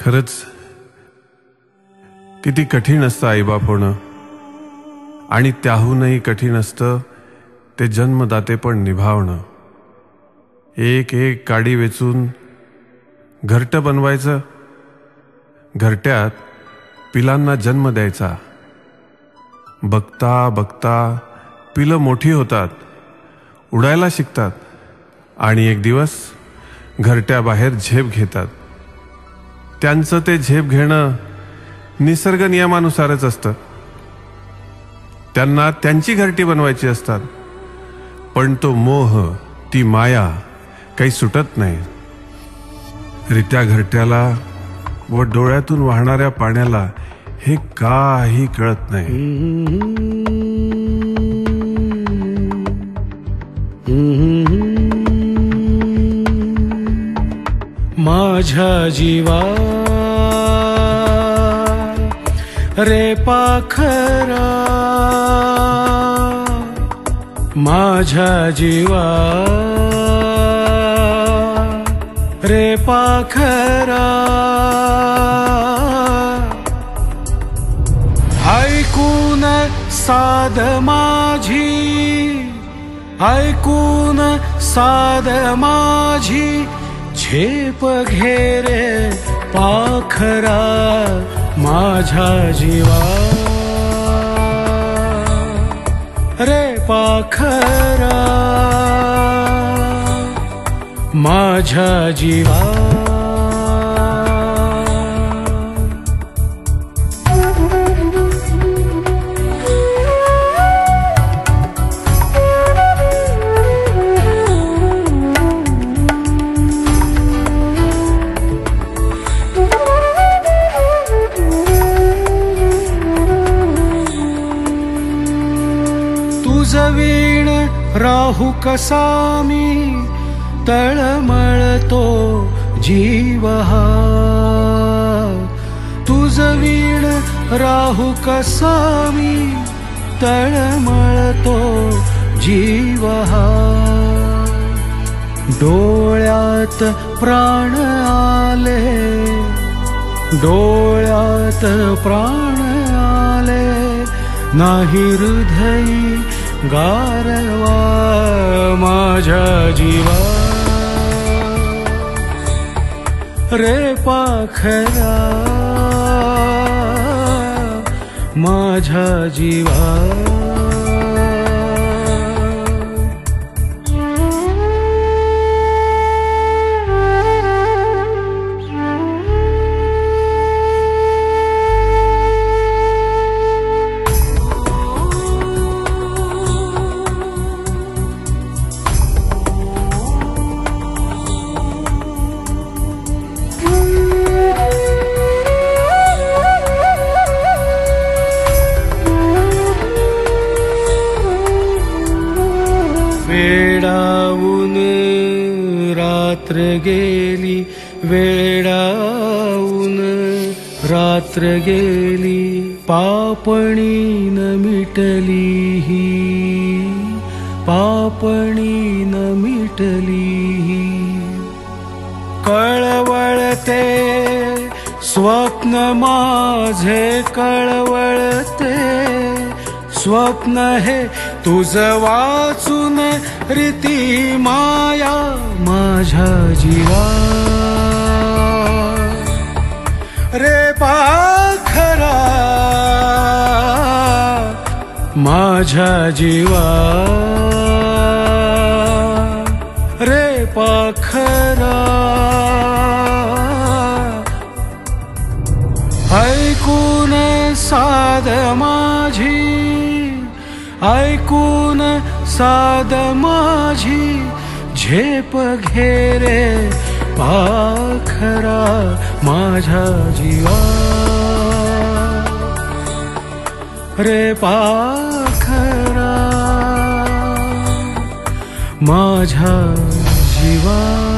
खरंच किती कठीण असतं आईबाप होणं, आणि त्याहूनही कठीण असतं ते जन्मदाते पण निभावणं. एक एक काडी वेचून घरटं बनवायचं, घरट्यात पिलांना जन्म द्यायचा. बघता बघता पिलं मोठी होतात, उडायला शिकतात, आणि एक दिवस घरट्याबाहेर झेप घेतात. त्यांचं ते झेप घेणं निसर्ग नियमानुसारच असतं. त्यांना त्यांची घरटी बनवायची असतात, पण तो मोह, ती माया काही सुटत नाही. रित्या घरट्याला व डोळ्यातून वाहणाऱ्या पाण्याला हे काही कळत नाही. माझ्या जीवा रे पाखरा, माझ्या जीवा रे पाखरा, ऐकून साध माझी, ऐकून साध माझी, झेप घे रे पाखरा, माझ्या जीवा रे पाखरा, माझ्या जीवा. तुझवीण राहू कसा मी, तळमळतो जीव हा. तुझवीण राहू कसा मी, तळमळतो जीव हा. डोळ्यात प्राण आले, डोळ्यात प्राण आले, नाही हृदयी गारवा, माझ्या जीवा रे पाखरा, माझ्या जीवा. वेडावून रात्र गेली, वेडावून रात्र गेली, पापणी न मिटली ही, पापणी न मिटली ही. कळवळते स्वप्न माझे, कळवळते स्वप्न हे तुझ वाचून, रीती माया, माझ्या जीवा रे पाखरा, माझ्या जीवा रे पाखरा. ऐकून साध माझी, ऐकून साध माझी, झेप घे रे पाखरा, माझ्या जीवा रे पाखरा, माझ्या जीवा.